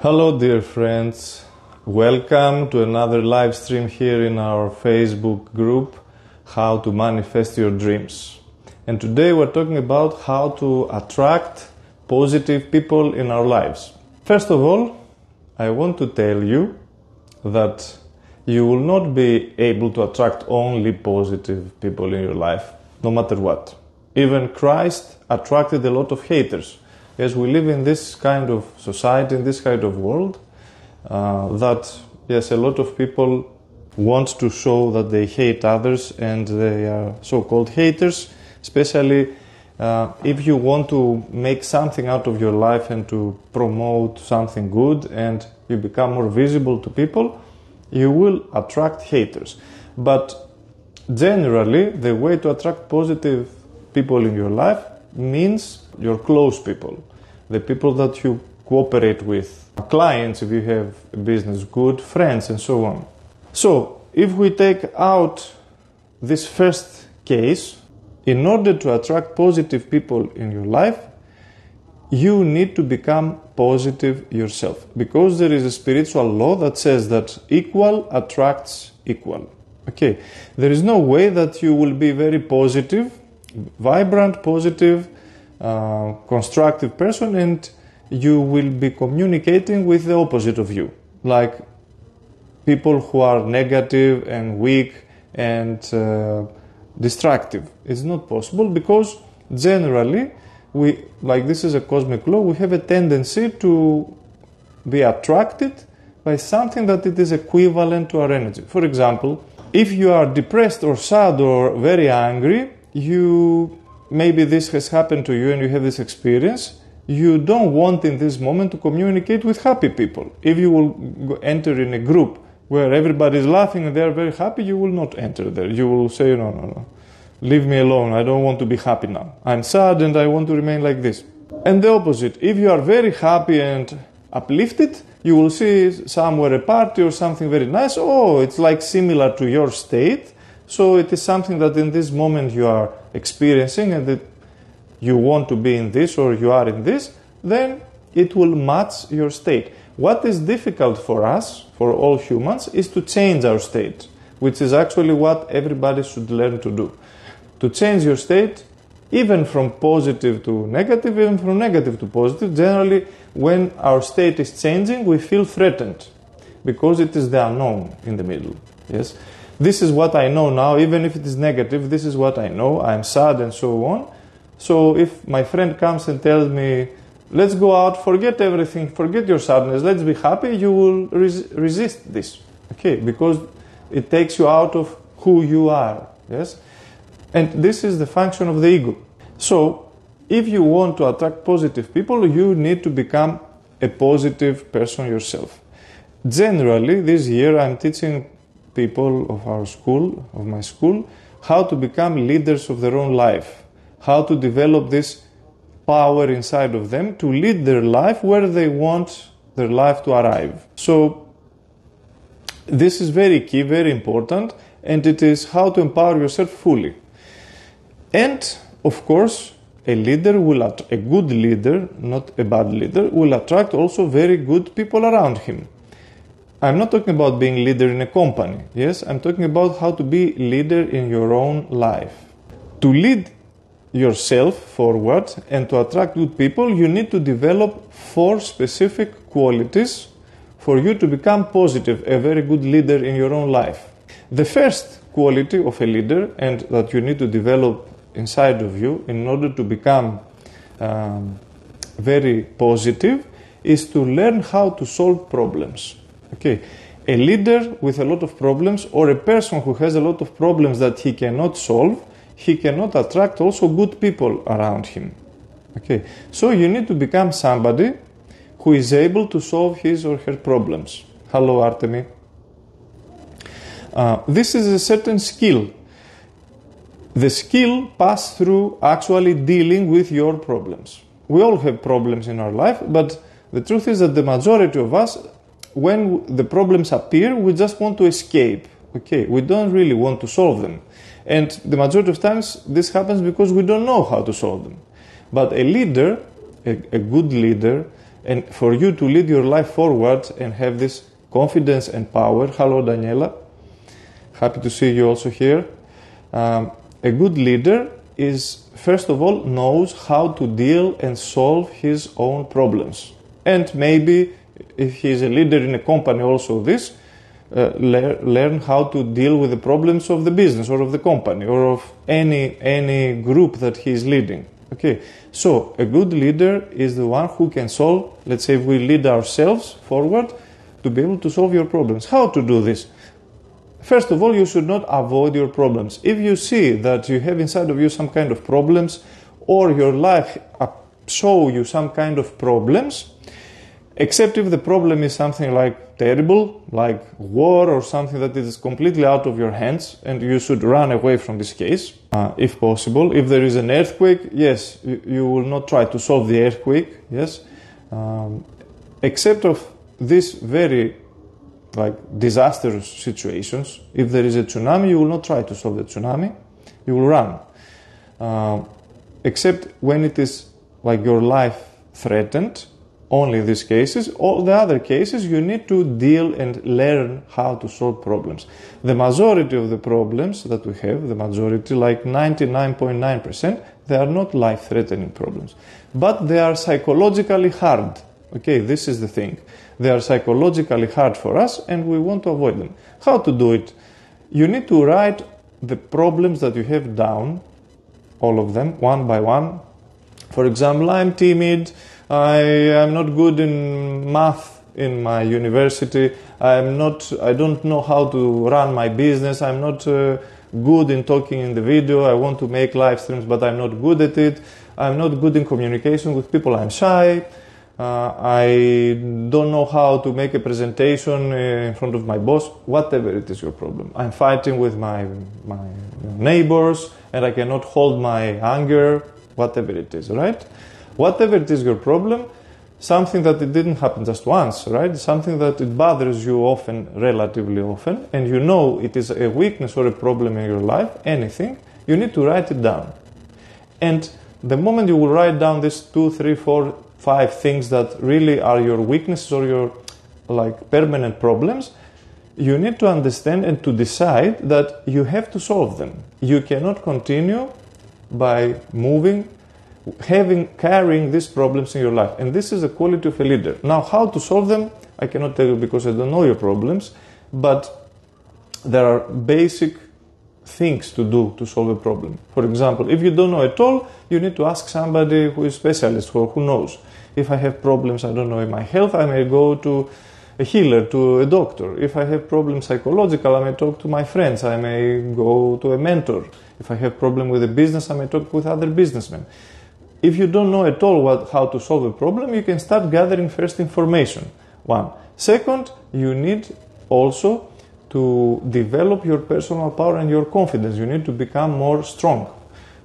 Hello dear friends, welcome to another live stream here in our Facebook group, How to Manifest Your Dreams. And today we're talking about how to attract positive people in our lives. First of all, I want to tell you that you will not be able to attract only positive people in your life, no matter what. Even Christ attracted a lot of haters. Yes, we live in this kind of society, in this kind of world, that, yes, a lot of people want to show that they hate others and they are so-called haters, especially if you want to make something out of your life and to promote something good and you become more visible to people, you will attract haters. But generally, the way to attract positive people in your life means your close people, the people that you cooperate with, clients if you have a business, good friends, and so on. So, if we take out this first case, in order to attract positive people in your life, you need to become positive yourself, because there is a spiritual law that says that equal attracts equal. Okay, there is no way that you will be very positive, vibrant, positive, constructive person and you will be communicating with the opposite of you, like people who are negative and weak and destructive. It's not possible, because generally this is a cosmic law, we have a tendency to be attracted by something that it is equivalent to our energy. For example, if you are depressed or sad or very angry, maybe this has happened to you and you have this experience, you don't want in this moment to communicate with happy people. If you will enter in a group where everybody is laughing and they are very happy, you will not enter there. You will say, no, leave me alone, I don't want to be happy now. I'm sad and I want to remain like this. And the opposite, if you are very happy and uplifted, you will see somewhere a party or something very nice, it's like similar to your state, so it is something that in this moment you are experiencing and that you want to be in this or you are in this, then it will match your state. What is difficult for us, for all humans, is to change our state, which is actually what everybody should learn to do. To change your state, even from positive to negative, even from negative to positive. Generally, when our state is changing, we feel threatened, because it is the unknown in the middle. Yes? This is what I know now, even if it is negative, this is what I know, I'm sad and so on. So if my friend comes and tells me, let's go out, forget everything, forget your sadness, let's be happy, you will resist this, okay? Because it takes you out of who you are, yes? And this is the function of the ego. So if you want to attract positive people, you need to become a positive person yourself. Generally, this year I'm teaching people of my school, how to become leaders of their own life, how to develop this power inside of them to lead their life where they want their life to arrive. So this is very key, very important, and it is how to empower yourself fully. And of course, a good leader, not a bad leader, will attract also very good people around him. I'm not talking about being leader in a company, yes? I'm talking about how to be leader in your own life. To lead yourself forward and to attract good people, you need to develop 4 specific qualities for you to become positive, a very good leader in your own life. The first quality of a leader, and that you need to develop inside of you in order to become very positive, is to learn how to solve problems. Okay, a leader with a lot of problems, or a person who has a lot of problems that he cannot solve, he cannot attract also good people around him. Okay, so you need to become somebody who is able to solve his or her problems. Hello, 𝗓𝗵𝗶𝘀. This is a certain skill. The skill passes through actually dealing with your problems. We all have problems in our life, but the truth is that the majority of us, when the problems appear, we just want to escape. Okay, we don't really want to solve them. And the majority of times this happens because we don't know how to solve them. But a leader, a good leader, And for you to lead your life forward and have this confidence and power, hello Daniela, happy to see you also here. A good leader is, first of all, knows how to deal and solve his own problems. And maybe if he is a leader in a company also learn how to deal with the problems of the business or of the company or of any group that he is leading. Okay, so a good leader is the one who can solve, let's say if we lead ourselves forward, to be able to solve your problems. How to do this? First of all, you should not avoid your problems. If you see that you have inside of you some kind of problems, or your life show you some kind of problems, except if the problem is something like terrible, like war or something that is completely out of your hands, and you should run away from this case, if possible. If there is an earthquake, yes, you will not try to solve the earthquake, yes. Except of these very disastrous situations. If there is a tsunami, you will not try to solve the tsunami, you will run. Except when it is like your life threatened, only these cases. All the other cases, you need to deal and learn how to solve problems. The majority of the problems that we have, the majority, like 99.9%, they are not life-threatening problems. But they are psychologically hard. Okay, this is the thing. They are psychologically hard for us and we want to avoid them. How to do it? You need to write the problems that you have down, all of them, one by one. For example, I'm timid, I am not good in math in my university, I don't know how to run my business, I'm not good in talking in the video, I want to make live streams but I'm not good at it, I'm not good in communication with people, I'm shy, I don't know how to make a presentation in front of my boss, whatever it is your problem. I'm fighting with my neighbors and I cannot hold my anger, whatever it is, right? Whatever it is your problem, something that it didn't happen just once, right? Something that it bothers you often, relatively often, and you know it is a weakness or a problem in your life, anything, you need to write it down. And the moment you will write down these 2, 3, 4, 5 things that really are your weaknesses or your permanent problems, you need to understand and to decide that you have to solve them. You cannot continue by carrying these problems in your life. And this is the quality of a leader. Now, how to solve them, I cannot tell you because I don't know your problems, but there are basic things to do to solve a problem. For example, if you don't know at all, you need to ask somebody who is a specialist or who knows. If I have problems, I don't know, in my health, I may go to a healer, to a doctor. If I have problems psychological, I may talk to my friends. I may go to a mentor. If I have problem with a business, I may talk with other businessmen. If you don't know at all how to solve a problem, you can start gathering first information. One. Second, you need also to develop your personal power and your confidence. You need to become more strong.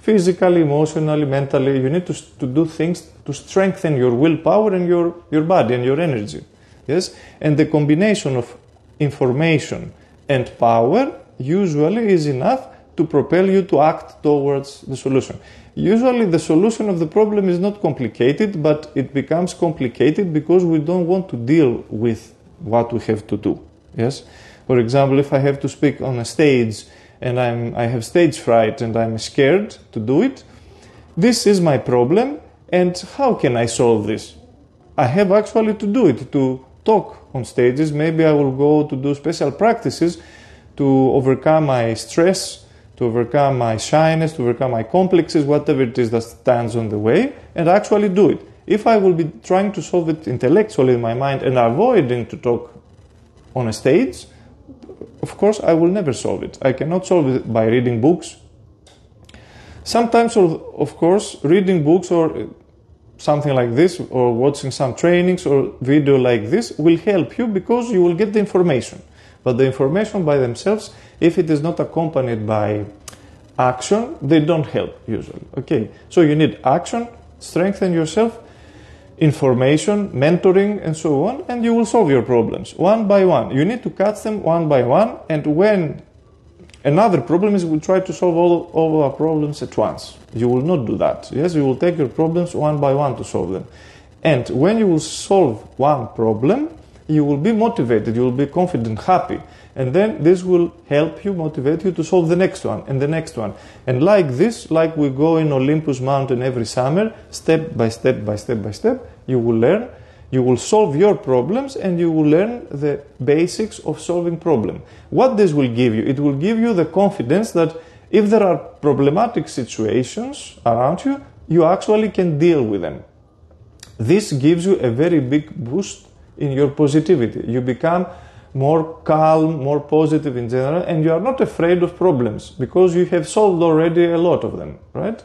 Physically, emotionally, mentally, you need to do things to strengthen your willpower and your body and your energy. Yes? And the combination of information and power usually is enough to propel you to act towards the solution. Usually the solution of the problem is not complicated, but it becomes complicated because we don't want to deal with what we have to do. Yes? For example, if I have to speak on a stage and I have stage fright and I'm scared to do it, this is my problem, and how can I solve this? I have actually to do it, to talk on stages. Maybe I will go to do special practices to overcome my stress, to overcome my shyness, to overcome my complexes, whatever it is that stands on the way, and actually do it. If I will be trying to solve it intellectually in my mind and avoiding to talk on a stage, of course I will never solve it. I cannot solve it by reading books. Sometimes, of course, reading books or something like this, or watching some trainings or video like this will help you because you will get the information. But the information by themselves, if it is not accompanied by action, they don't help usually. Okay, so you need action, strengthen yourself, information, mentoring, and so on, and you will solve your problems one by one. You need to catch them one by one, and when another problem is, we'll try to solve all our problems at once. You will not do that. Yes, you will take your problems one by one to solve them. And when you will solve one problem, you will be motivated, you will be confident, happy. And then this will help you, motivate you to solve the next one and the next one. And like this, like we go in Olympus Mountain every summer, step by step by step by step, you will learn, you will solve your problems, and you will learn the basics of solving problem. What this will give you? It will give you the confidence that if there are problematic situations around you, you actually can deal with them. This gives you a very big boost in your positivity. You become more calm, more positive in general, and you are not afraid of problems because you have solved already a lot of them, right?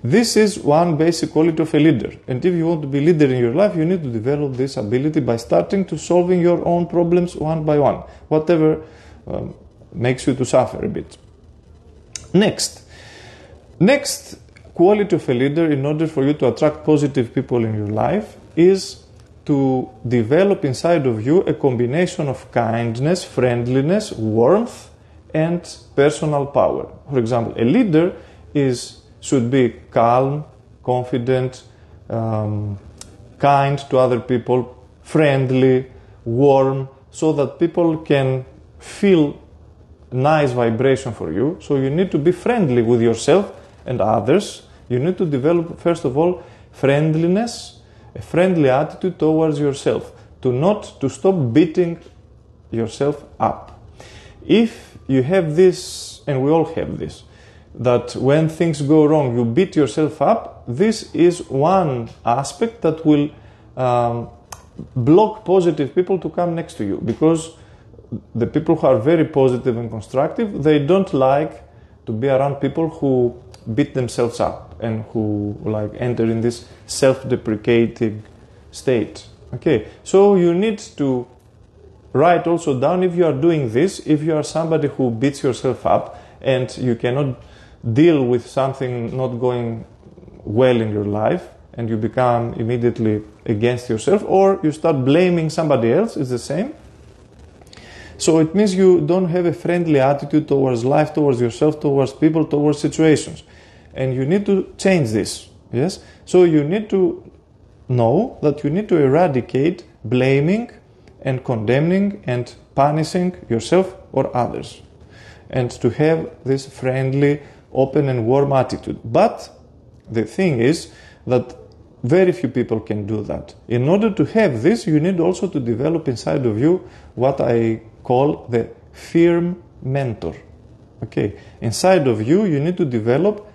This is one basic quality of a leader. And if you want to be a leader in your life, you need to develop this ability by starting to solving your own problems one by one, whatever makes you to suffer a bit. Next quality of a leader, in order for you to attract positive people in your life, is to develop inside of you a combination of kindness, friendliness, warmth, and personal power. For example, a leader should be calm, confident, kind to other people, friendly, warm, so that people can feel nice vibration for you. So you need to be friendly with yourself and others. You need to develop, first of all, friendliness, a friendly attitude towards yourself, to stop beating yourself up. If you have this, and we all have this, that when things go wrong, you beat yourself up, this is one aspect that will block positive people to come next to you, because the people who are very positive and constructive, they don't like to be around people who beat themselves up and who like enter in this self-deprecating state. Okay, so you need to write also down, if you are doing this, if you are somebody who beats yourself up and you cannot deal with something not going well in your life, and you become immediately against yourself, or you start blaming somebody else, it's the same. So it means you don't have a friendly attitude towards life, towards yourself, towards people, towards situations. And you need to change this, yes? So you need to know that you need to eradicate blaming and condemning and punishing yourself or others, and to have this friendly, open and warm attitude. But the thing is that very few people can do that. In order to have this, you need also to develop inside of you what I call the firm mentor. Okay, inside of you, you need to develop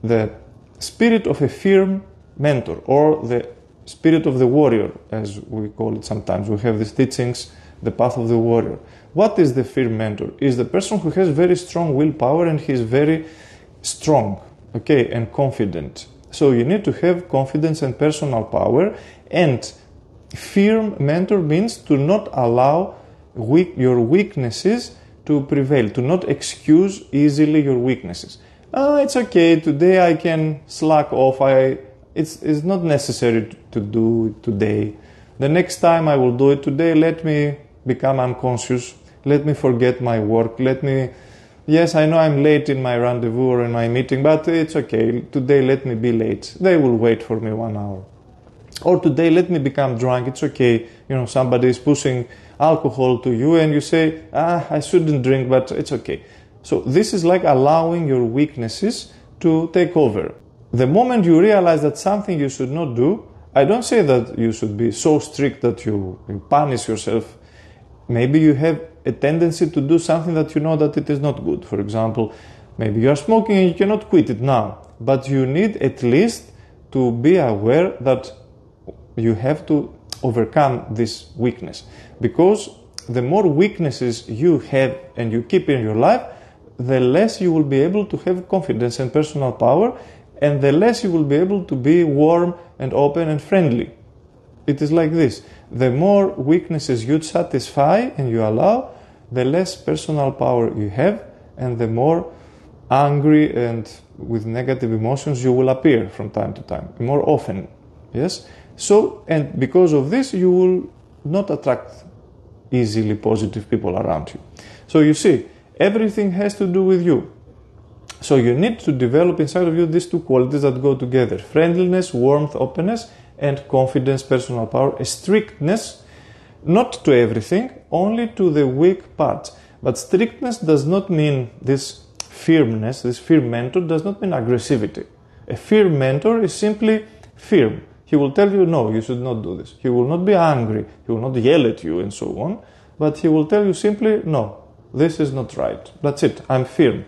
the spirit of a firm mentor, or the spirit of the warrior, as we call it sometimes. We have these teachings, the path of the warrior. What is the firm mentor? Is the person who has very strong willpower and he is very strong, okay, and confident. So you need to have confidence and personal power, and firm mentor means to not allow your weaknesses to prevail, to not excuse easily your weaknesses. It's okay, today I can slack off, it's not necessary to do it today. The next time I will do it. Today let me become unconscious, let me forget my work, yes, I know I'm late in my rendezvous or in my meeting, but it's okay, today let me be late, they will wait for me 1 hour. Or today let me become drunk, it's okay, somebody is pushing alcohol to you and you say, I shouldn't drink, but it's okay. So this is like allowing your weaknesses to take over. The moment you realize that something you should not do, I don't say that you should be so strict that you punish yourself. Maybe you have a tendency to do something that you know that it is not good. For example, maybe you are smoking and you cannot quit it now, but you need at least to be aware that you have to overcome this weakness. Because the more weaknesses you have and you keep in your life, the less you will be able to have confidence and personal power, and the less you will be able to be warm and open and friendly. It is like this. The more weaknesses you satisfy and you allow, the less personal power you have, and the more angry and with negative emotions you will appear from time to time, more often. Yes? So, and because of this, you will not attract easily positive people around you. So you see, everything has to do with you. So you need to develop inside of you these two qualities that go together: friendliness, warmth, openness, and confidence, personal power, a strictness, not to everything, only to the weak parts. But strictness does not mean this firmness, this firm mentor does not mean aggressivity. A firm mentor is simply firm. He will tell you, no, you should not do this. He will not be angry, he will not yell at you and so on, but he will tell you simply, no, this is not right. That's it, I'm firm.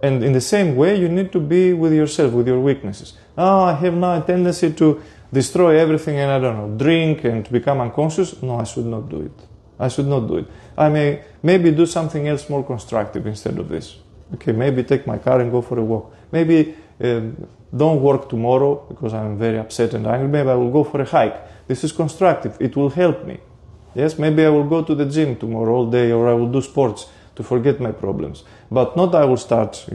And in the same way, you need to be with yourself, with your weaknesses. Oh, I have now a tendency to destroy everything and I don't know, drink and become unconscious. No, I should not do it. I should not do it. I may maybe do something else more constructive instead of this. Okay, maybe take my car and go for a walk. Maybe don't work tomorrow because I'm very upset and angry. Maybe I will go for a hike. This is constructive. It will help me. Yes, maybe I will go to the gym tomorrow all day, or I will do sports to forget my problems. But not I will start,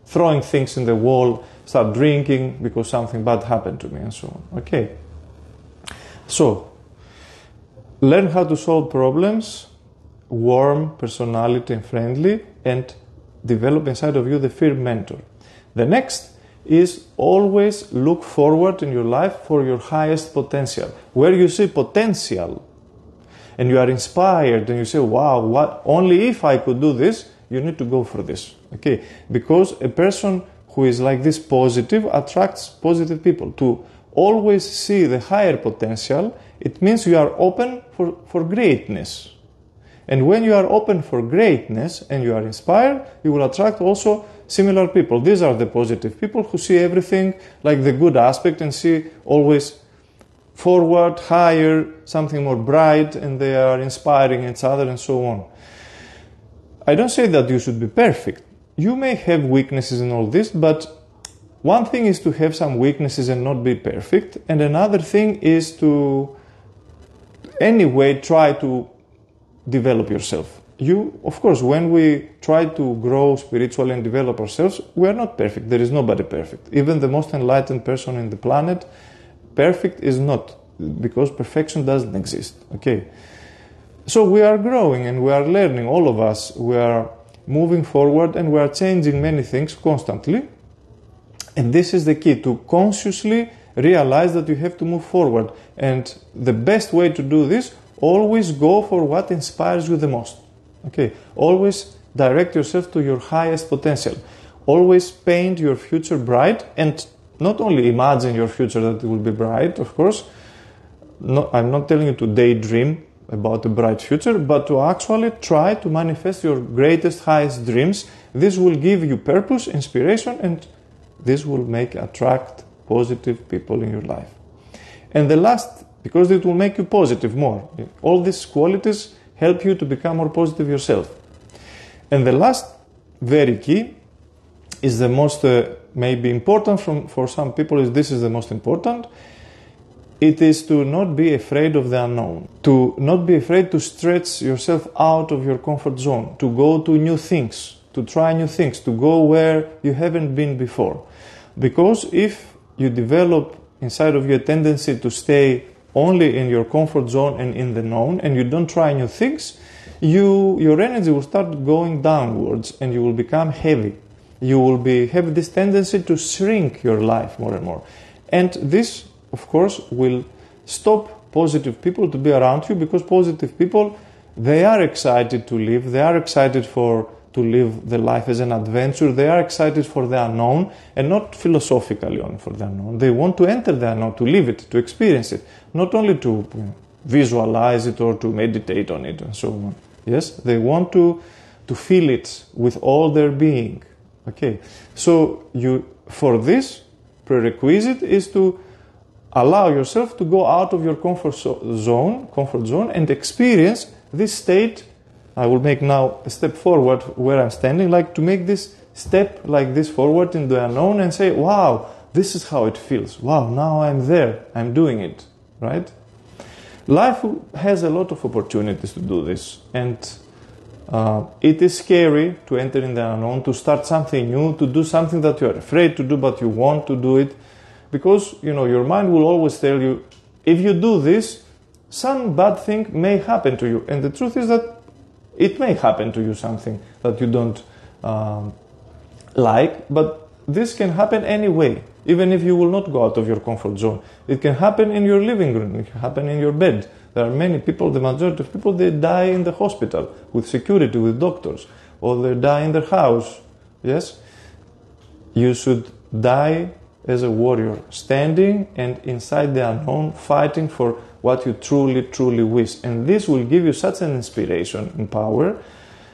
throwing things in the wall, start drinking because something bad happened to me and so on. Okay. So, learn how to solve problems, warm, personality and friendly, and develop inside of you the firm mentor. The next is always look forward in your life for your highest potential. Where you see potential and you are inspired and you say, wow, only if I could do this, you need to go for this. Okay? Because a person who is like this positive attracts positive people. To always see the higher potential, it means you are open for greatness. And when you are open for greatness and you are inspired, you will attract also similar people. These are the positive people who see everything like the good aspect and see always forward, higher, something more bright, and they are inspiring each other and so on. I don't say that you should be perfect. You may have weaknesses in all this, but one thing is to have some weaknesses and not be perfect, and another thing is to anyway try to develop yourself. Of course, when we try to grow spiritually and develop ourselves, we are not perfect. There is nobody perfect. Even the most enlightened person in the planet, perfect is not, because perfection doesn't exist. Okay? So we are growing and we are learning, all of us. We are moving forward and we are changing many things constantly. And this is the key, to consciously realize that you have to move forward. And the best way to do this, always go for what inspires you the most. Okay? Always direct yourself to your highest potential. Always paint your future bright, and not only imagine your future that it will be bright, of course. No, I'm not telling you to daydream about a bright future, but to actually try to manifest your greatest, highest dreams. This will give you purpose, inspiration, and this will attract positive people in your life. And the last, because it will make you positive more. All these qualities help you to become more positive yourself. And the last, very key, is the most maybe important for some people. This is the most important. It is to not be afraid of the unknown. To not be afraid to stretch yourself out of your comfort zone. To go to new things. To try new things. To go where you haven't been before. Because if you develop inside of you a tendency to stay only in your comfort zone and in the known, and you don't try new things, your energy will start going downwards and you will become heavy. You will have this tendency to shrink your life more and more. And this, of course, will stop positive people to be around you, because positive people, they are excited to live, they are excited to live the life as an adventure, they are excited for the unknown, and not philosophically only for the unknown. They want to enter the unknown, to live it, to experience it, not only to visualize it or to meditate on it and so on. Yes, they want to feel it with all their being. Okay, so for this, prerequisite is to allow yourself to go out of your comfort zone and experience this state. I will make now a step forward where I'm standing, like to make this step like this forward in the unknown and say, wow, this is how it feels. Wow, now I'm there, I'm doing it, right? Life has a lot of opportunities to do this, and it is scary to enter in the unknown, to start something new, to do something that you're afraid to do but you want to do it, because your mind will always tell you, if you do this, some bad thing may happen to you. And the truth is that it may happen to you something that you don't like, but this can happen anyway. even if you will not go out of your comfort zone. It can happen in your living room, it can happen in your bed. There are many people, the majority of people, they die in the hospital with security, with doctors, or they die in their house. Yes? You should die as a warrior, standing and inside the unknown, fighting for what you truly, truly wish. And this will give you such an inspiration and power.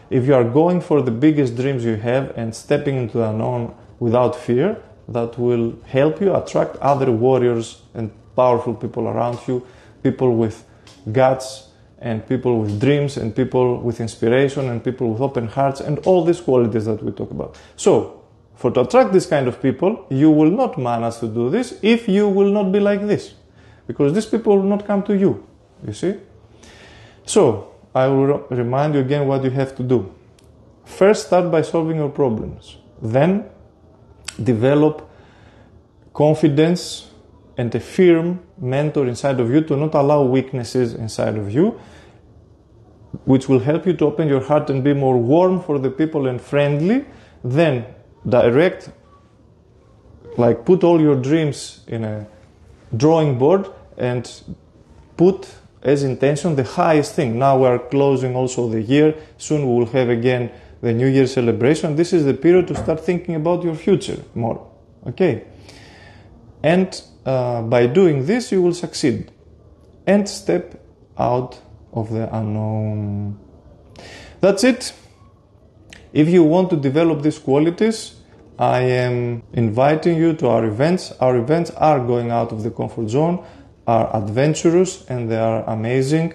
If you are going for the biggest dreams you have and stepping into the unknown without fear, that will help you attract other warriors and powerful people around you, people with guts and people with dreams and people with inspiration and people with open hearts and all these qualities that we talk about. So, to attract this kind of people, you will not manage to do this if you will not be like this. Because these people will not come to you, you see? So, I will remind you again what you have to do. First, start by solving your problems. Then, develop confidence and a firm mentor inside of you to not allow weaknesses inside of you, which will help you to open your heart and be more warm for the people and friendly. Then, direct, like put all your dreams in a drawing board and put as intention the highest thing. Now we are closing also the year. Soon we will have again the New Year celebration. This is the period to start thinking about your future more. Okay? And by doing this, you will succeed. And step out of the unknown. That's it. If you want to develop these qualities, I am inviting you to our events. Our events are going out of the comfort zone, are adventurous, and they are amazing.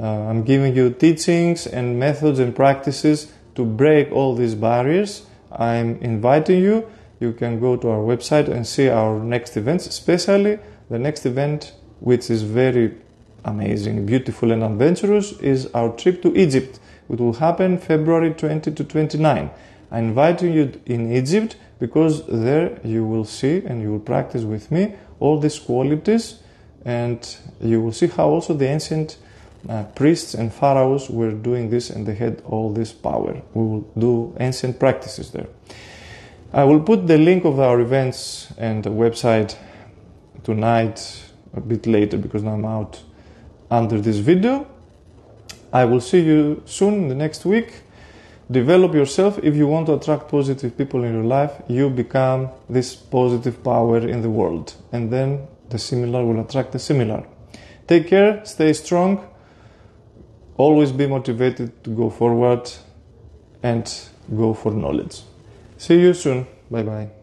I'm giving you teachings and methods and practices to break all these barriers. I'm inviting you. You can go to our website and see our next events, especially the next event, which is very amazing, beautiful and adventurous, is our trip to Egypt. It will happen February 20 to 29. I invite you in Egypt because there you will see and you will practice with me all these qualities, and you will see how also the ancient priests and pharaohs were doing this and they had all this power. We will do ancient practices there. I will put the link of our events and the website tonight a bit later because now I'm out under this video. I will see you soon in the next week. Develop yourself. If you want to attract positive people in your life, you become this positive power in the world. And then the similar will attract the similar. Take care, stay strong, always be motivated to go forward and go for knowledge. See you soon. Bye-bye.